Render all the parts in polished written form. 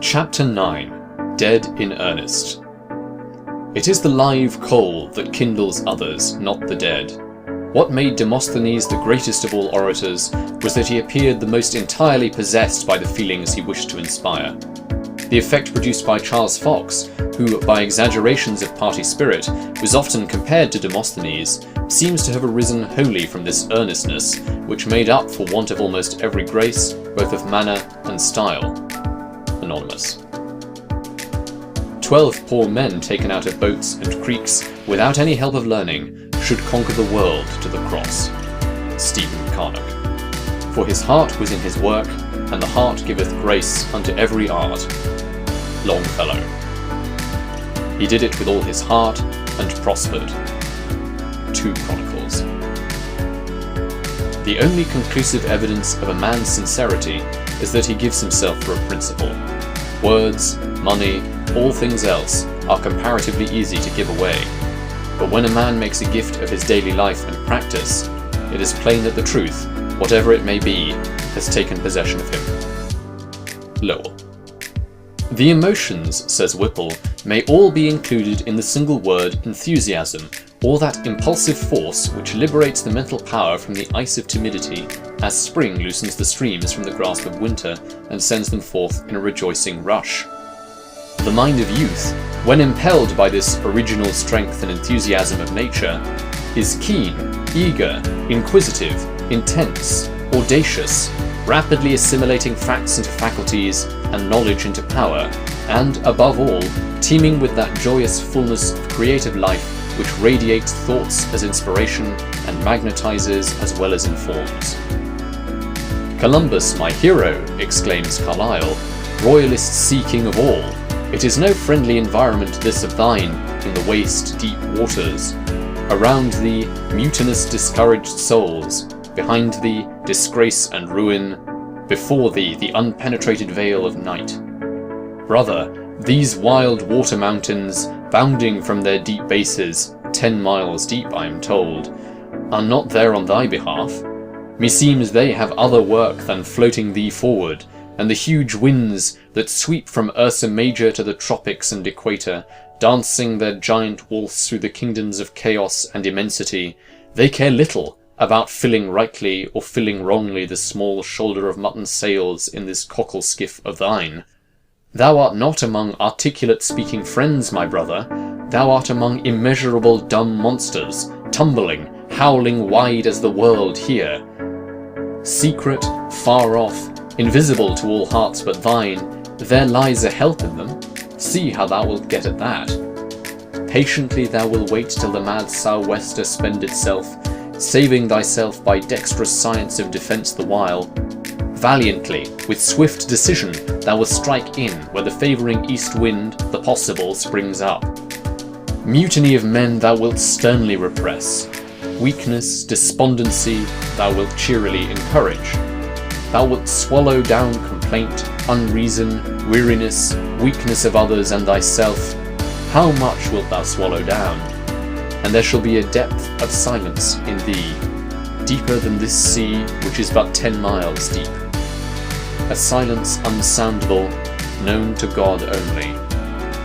Chapter 9 Dead in Earnest. It is the live coal that kindles others, not the dead. What made Demosthenes the greatest of all orators was that he appeared the most entirely possessed by the feelings he wished to inspire. The effect produced by Charles Fox, who, by exaggerations of party spirit, was often compared to Demosthenes, seems to have arisen wholly from this earnestness, which made up for want of almost every grace, both of manner and style. Anonymous. 12 poor men taken out of boats and creeks without any help of learning should conquer the world to the cross. Stephen Carnock. For his heart was in his work, and the heart giveth grace unto every art. Longfellow. He did it with all his heart, and prospered. 2 Chronicles. The only conclusive evidence of a man's sincerity is that he gives himself for a principle. Words, money, all things else are comparatively easy to give away. But when a man makes a gift of his daily life and practice, it is plain that the truth, whatever it may be, has taken possession of him. Lowell. The emotions, says Whipple, may all be included in the single word enthusiasm, or that impulsive force which liberates the mental power from the ice of timidity, as spring loosens the streams from the grasp of winter and sends them forth in a rejoicing rush. The mind of youth, when impelled by this original strength and enthusiasm of nature, is keen, eager, inquisitive, intense, audacious, rapidly assimilating facts into faculties and knowledge into power, and, above all, teeming with that joyous fullness of creative life which radiates thoughts as inspiration and magnetizes as well as informs. Columbus, my hero, exclaims Carlyle, royalist sea king of all, it is no friendly environment this of thine in the waste deep waters. Around thee mutinous discouraged souls, behind thee disgrace and ruin, before thee the unpenetrated veil of night. Brother, these wild water mountains, bounding from their deep bases, 10 miles deep I am told, are not there on thy behalf. Meseems they have other work than floating thee forward, and the huge winds that sweep from Ursa Major to the tropics and equator, dancing their giant waltz through the kingdoms of chaos and immensity, they care little about filling rightly or filling wrongly the small shoulder of mutton sails in this cockle skiff of thine. Thou art not among articulate speaking friends, my brother, thou art among immeasurable dumb monsters, tumbling, howling wide as the world here. Secret, far off, invisible to all hearts but thine, there lies a help in them. See how thou wilt get at that. Patiently thou wilt wait till the mad sou'wester spend itself, saving thyself by dexterous science of defence the while. Valiantly, with swift decision, thou wilt strike in where the favouring east wind, the possible, springs up. Mutiny of men thou wilt sternly repress. Weakness, despondency, thou wilt cheerily encourage. Thou wilt swallow down complaint, unreason, weariness, weakness of others and thyself. How much wilt thou swallow down? And there shall be a depth of silence in thee, deeper than this sea which is but 10 miles deep. A silence unsoundable, known to God only.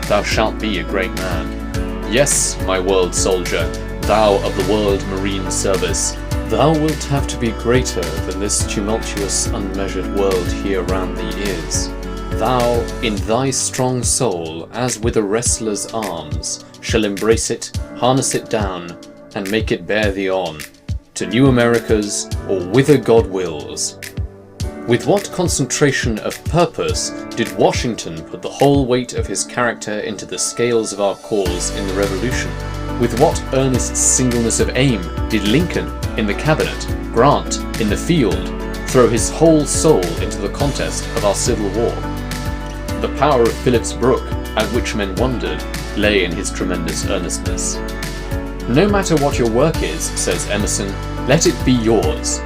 Thou shalt be a great man. Yes, my world soldier, thou of the world marine service, thou wilt have to be greater than this tumultuous, unmeasured world here round thee is. Thou, in thy strong soul, as with a wrestler's arms, shall embrace it, harness it down, and make it bear thee on, to new Americas, or whither God wills. With what concentration of purpose did Washington put the whole weight of his character into the scales of our cause in the Revolution? With what earnest singleness of aim did Lincoln, in the cabinet, Grant, in the field, throw his whole soul into the contest of our Civil War? The power of Phillips Brooke, at which men wondered, lay in his tremendous earnestness. No matter what your work is, says Emerson, let it be yours.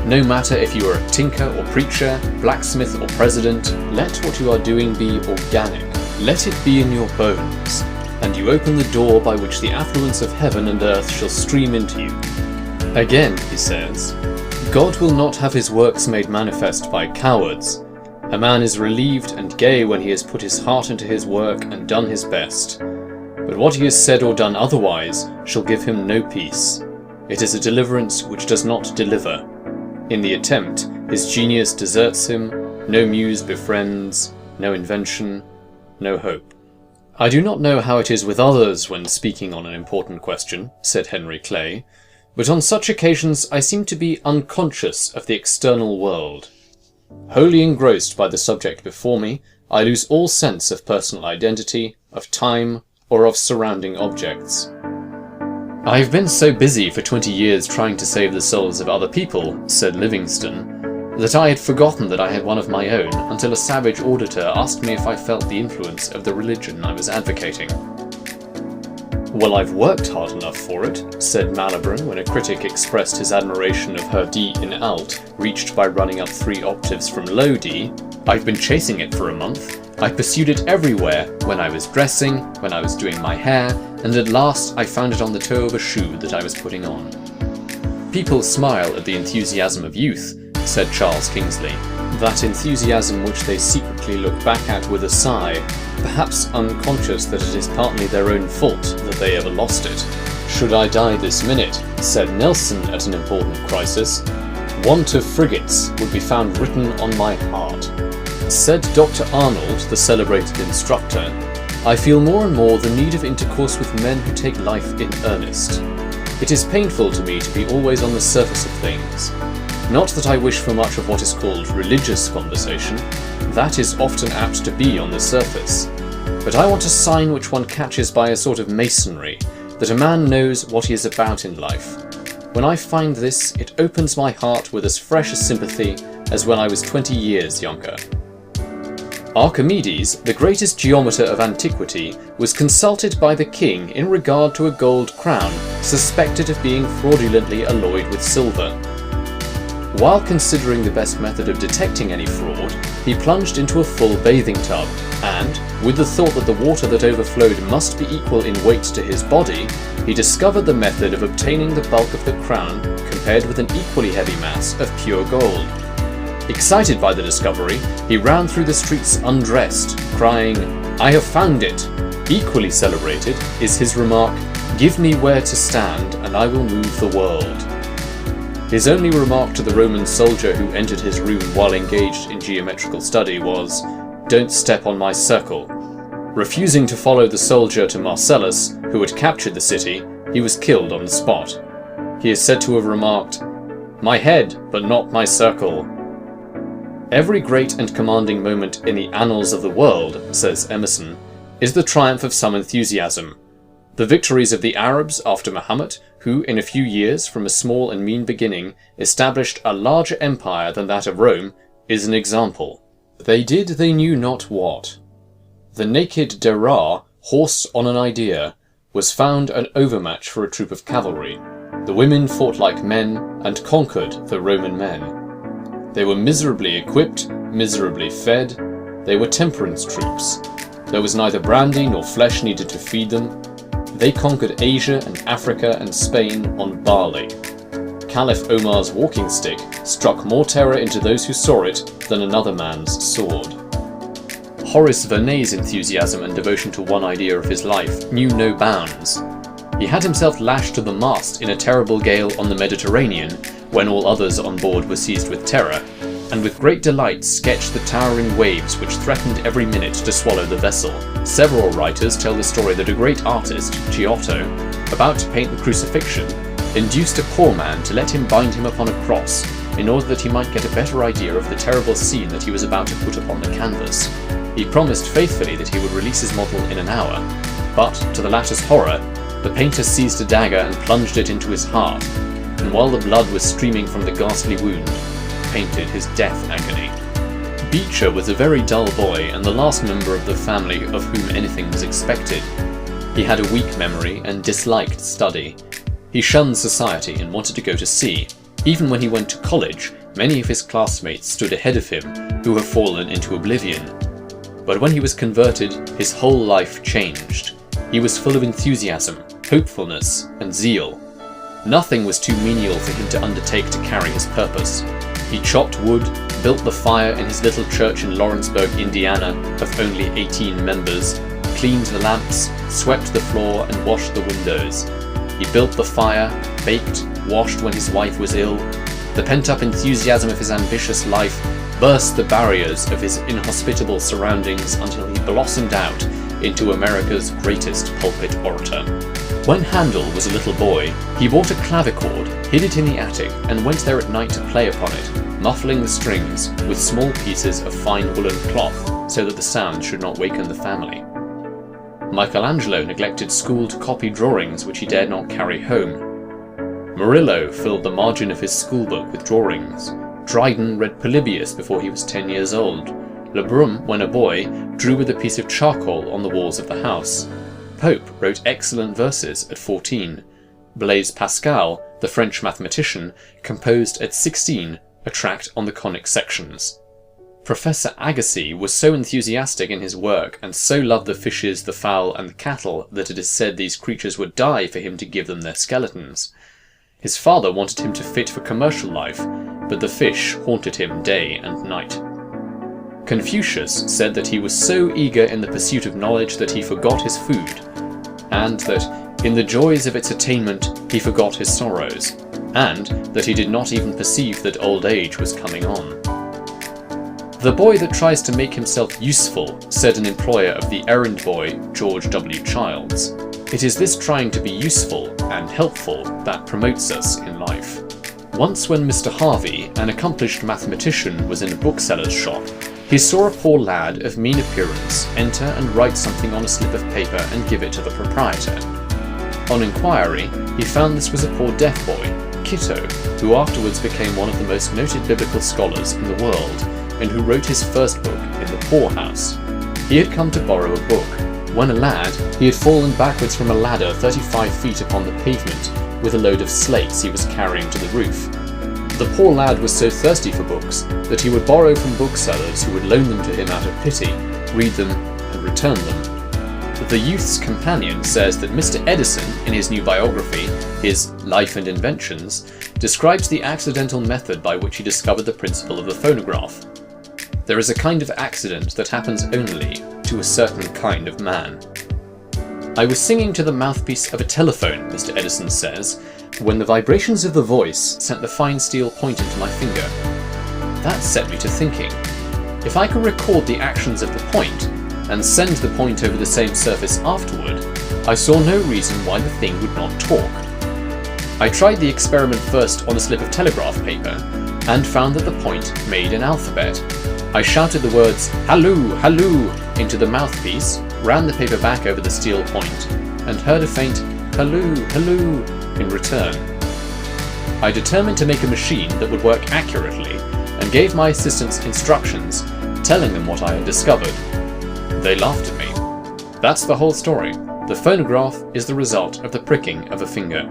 No matter if you are a tinker or preacher, blacksmith or president, let what you are doing be organic. Let it be in your bones, and you open the door by which the affluence of heaven and earth shall stream into you. Again, he says, God will not have his works made manifest by cowards, A man is relieved and gay when he has put his heart into his work and done his best. But what he has said or done otherwise shall give him no peace. It is a deliverance which does not deliver. In the attempt, his genius deserts him, no muse befriends, no invention, no hope. "I do not know how it is with others when speaking on an important question," said Henry Clay, "but on such occasions I seem to be unconscious of the external world. Wholly engrossed by the subject before me, I lose all sense of personal identity, of time, or of surrounding objects. I have been so busy for 20 years trying to save the souls of other people," said Livingstone, "that I had forgotten that I had one of my own until a savage auditor asked me if I felt the influence of the religion I was advocating." "Well, I've worked hard enough for it," said Malibran when a critic expressed his admiration of her D in alt, reached by running up 3 octaves from low D. "I've been chasing it for a month. I pursued it everywhere, when I was dressing, when I was doing my hair, and at last I found it on the toe of a shoe that I was putting on." "People smile at the enthusiasm of youth," said Charles Kingsley, "that enthusiasm which they secretly look back at with a sigh, perhaps unconscious that it is partly their own fault that they ever lost it. Should I die this minute," said Nelson at an important crisis, "want of frigates would be found written on my heart." Said Dr. Arnold, the celebrated instructor, "I feel more and more the need of intercourse with men who take life in earnest. It is painful to me to be always on the surface of things. Not that I wish for much of what is called religious conversation, that is often apt to be on the surface, but I want a sign which one catches by a sort of masonry, that a man knows what he is about in life. When I find this, it opens my heart with as fresh a sympathy as when I was 20 years younger." Archimedes, the greatest geometer of antiquity, was consulted by the king in regard to a gold crown suspected of being fraudulently alloyed with silver. While considering the best method of detecting any fraud, he plunged into a full bathing tub, and, with the thought that the water that overflowed must be equal in weight to his body, he discovered the method of obtaining the bulk of the crown compared with an equally heavy mass of pure gold. Excited by the discovery, he ran through the streets undressed, crying, "I have found it!" Equally celebrated is his remark, "Give me where to stand, and I will move the world." His only remark to the Roman soldier who entered his room while engaged in geometrical study was, "Don't step on my circle." Refusing to follow the soldier to Marcellus, who had captured the city, he was killed on the spot. He is said to have remarked, "My head, but not my circle." "Every great and commanding moment in the annals of the world," says Emerson, "is the triumph of some enthusiasm. The victories of the Arabs after Muhammad, who in a few years from a small and mean beginning established a larger empire than that of Rome, is an example. They did they knew not what. The naked Derar, horsed on an idea, was found an overmatch for a troop of cavalry. The women fought like men and conquered the Roman men. They were miserably equipped, miserably fed. They were temperance troops. There was neither brandy nor flesh needed to feed them. They conquered Asia and Africa and Spain on barley. Caliph Omar's walking stick struck more terror into those who saw it than another man's sword. Horace Vernet's enthusiasm and devotion to one idea of his life knew no bounds. He had himself lashed to the mast in a terrible gale on the Mediterranean, when all others on board were seized with terror, and with great delight sketched the towering waves which threatened every minute to swallow the vessel. Several writers tell the story that a great artist, Giotto, about to paint the crucifixion, induced a poor man to let him bind him upon a cross, in order that he might get a better idea of the terrible scene that he was about to put upon the canvas. He promised faithfully that he would release his model in an hour, but, to the latter's horror, the painter seized a dagger and plunged it into his heart, and while the blood was streaming from the ghastly wound, painted his death agony. Beecher was a very dull boy and the last member of the family of whom anything was expected. He had a weak memory and disliked study. He shunned society and wanted to go to sea. Even when he went to college, many of his classmates stood ahead of him who had fallen into oblivion. But when he was converted, his whole life changed. He was full of enthusiasm, hopefulness, and zeal. Nothing was too menial for him to undertake to carry his purpose. He chopped wood, built the fire in his little church in Lawrenceburg, Indiana, of only 18 members, cleaned the lamps, swept the floor, and washed the windows. He built the fire, baked, washed when his wife was ill. The pent-up enthusiasm of his ambitious life burst the barriers of his inhospitable surroundings until he blossomed out into America's greatest pulpit orator. When Handel was a little boy, he bought a clavichord, hid it in the attic, and went there at night to play upon it, muffling the strings with small pieces of fine woolen cloth so that the sound should not waken the family. Michelangelo neglected school to copy drawings which he dared not carry home. Murillo filled the margin of his schoolbook with drawings. Dryden read Polybius before he was 10 years old. Lebrun, when a boy, drew with a piece of charcoal on the walls of the house. Pope wrote excellent verses at 14. Blaise Pascal, the French mathematician, composed at 16 a tract on the conic sections. Professor Agassiz was so enthusiastic in his work and so loved the fishes, the fowl, and the cattle that it is said these creatures would die for him to give them their skeletons. His father wanted him to fit for commercial life, but the fish haunted him day and night. Confucius said that he was so eager in the pursuit of knowledge that he forgot his food, and that in the joys of its attainment he forgot his sorrows, and that he did not even perceive that old age was coming on. The boy that tries to make himself useful, said an employer of the errand boy, George W. Childs. It is this trying to be useful and helpful that promotes us in life. Once when Mr. Harvey, an accomplished mathematician, was in a bookseller's shop, he saw a poor lad of mean appearance enter and write something on a slip of paper and give it to the proprietor. On inquiry, he found this was a poor deaf boy, Kitto, who afterwards became one of the most noted biblical scholars in the world, and who wrote his first book in the poorhouse. He had come to borrow a book. When a lad, he had fallen backwards from a ladder 35 feet upon the pavement with a load of slates he was carrying to the roof. The poor lad was so thirsty for books that he would borrow from booksellers who would loan them to him out of pity, read them, and return them. The youth's companion says that Mr. Edison, in his new biography, his Life and Inventions, describes the accidental method by which he discovered the principle of the phonograph. There is a kind of accident that happens only to a certain kind of man. I was singing to the mouthpiece of a telephone, Mr. Edison says, when the vibrations of the voice sent the fine steel point into my finger. That set me to thinking. If I could record the actions of the point, and send the point over the same surface afterward, I saw no reason why the thing would not talk. I tried the experiment first on a slip of telegraph paper, and found that the point made an alphabet. I shouted the words, "Halloo, halloo," into the mouthpiece, ran the paper back over the steel point, and heard a faint "halloo, halloo" in return. I determined to make a machine that would work accurately, and gave my assistants instructions, telling them what I had discovered. They laughed at me. That's the whole story. The phonograph is the result of the pricking of a finger.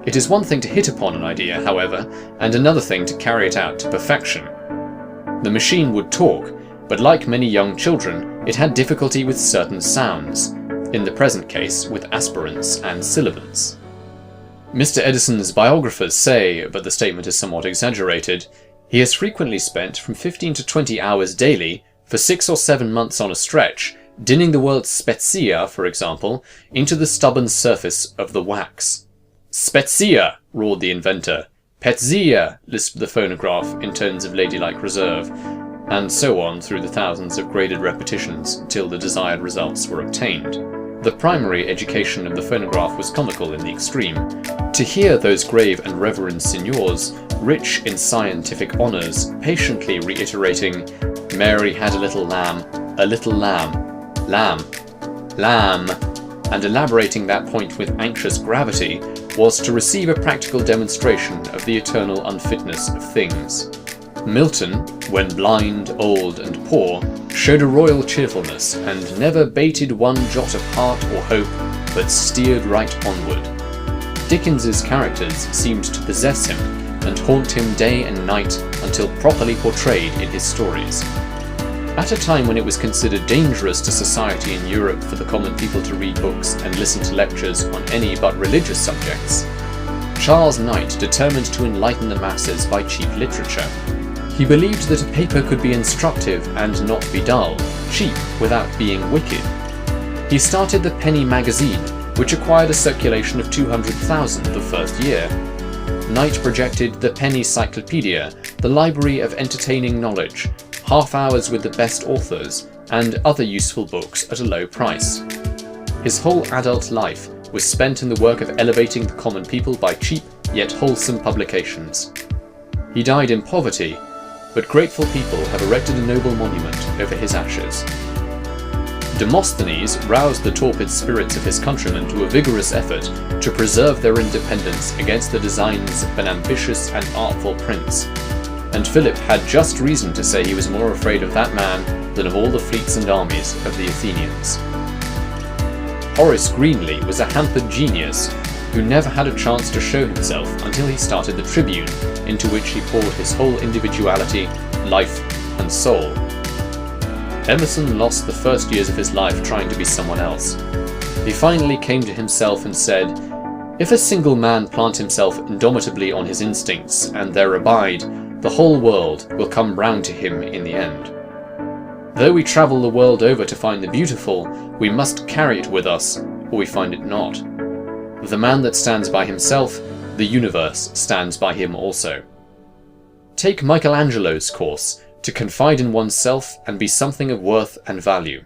It is one thing to hit upon an idea, however, and another thing to carry it out to perfection. The machine would talk, but like many young children, it had difficulty with certain sounds, in the present case with aspirants and sibilants. Mr. Edison's biographers say, but the statement is somewhat exaggerated, he has frequently spent from 15 to 20 hours daily, for 6 or 7 months on a stretch, dinning the word spezia, for example, into the stubborn surface of the wax. "Spezia!" roared the inventor. "Petzia!" lisped the phonograph in tones of ladylike reserve, and so on through the thousands of graded repetitions till the desired results were obtained. The primary education of the phonograph was comical in the extreme. To hear those grave and reverend signors, rich in scientific honours, patiently reiterating, "Mary had a little lamb, lamb, lamb," and elaborating that point with anxious gravity, was to receive a practical demonstration of the eternal unfitness of things. Milton, when blind, old, and poor, showed a royal cheerfulness, and never bated one jot of heart or hope, but steered right onward. Dickens's characters seemed to possess him, and haunt him day and night until properly portrayed in his stories. At a time when it was considered dangerous to society in Europe for the common people to read books and listen to lectures on any but religious subjects, Charles Knight determined to enlighten the masses by cheap literature. He believed that a paper could be instructive and not be dull, cheap without being wicked. He started the Penny magazine, which acquired a circulation of 200,000 the first year. Knight projected the Penny Cyclopedia, the library of entertaining knowledge, half hours with the best authors, and other useful books at a low price. His whole adult life was spent in the work of elevating the common people by cheap yet wholesome publications. He died in poverty, but grateful people have erected a noble monument over his ashes. Demosthenes roused the torpid spirits of his countrymen to a vigorous effort to preserve their independence against the designs of an ambitious and artful prince, and Philip had just reason to say he was more afraid of that man than of all the fleets and armies of the Athenians. Horace Greenley was a hampered genius who never had a chance to show himself until he started the Tribune, into which he poured his whole individuality, life, and soul. Emerson lost the first years of his life trying to be someone else. He finally came to himself and said, "If a single man plant himself indomitably on his instincts and there abide, the whole world will come round to him in the end. Though we travel the world over to find the beautiful, we must carry it with us, or we find it not. The man that stands by himself, the universe stands by him also." Take Michelangelo's course, to confide in oneself and be something of worth and value.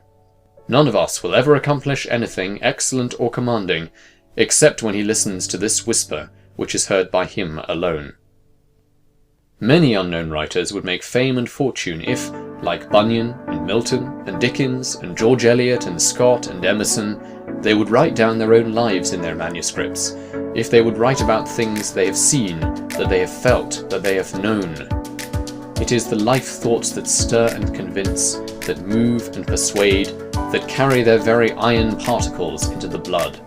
None of us will ever accomplish anything excellent or commanding, except when he listens to this whisper, which is heard by him alone. Many unknown writers would make fame and fortune if, like Bunyan and Milton and Dickens and George Eliot and Scott and Emerson, they would write down their own lives in their manuscripts, if they would write about things they have seen, that they have felt, that they have known. It is the life thoughts that stir and convince, that move and persuade, that carry their very iron particles into the blood.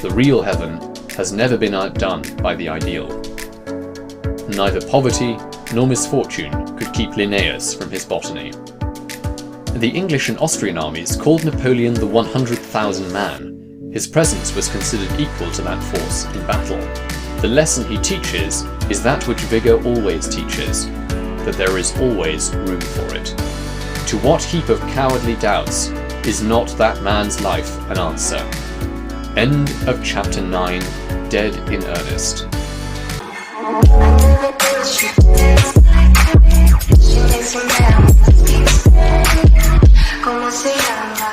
The real heaven has never been outdone by the ideal. Neither poverty nor misfortune could keep Linnaeus from his botany. The English and Austrian armies called Napoleon the 100,000 man. His presence was considered equal to that force in battle. The lesson he teaches is that which vigour always teaches, that there is always room for it. To what heap of cowardly doubts is not that man's life an answer? End of chapter 9, Dead in Earnest. ¿Cómo se llama?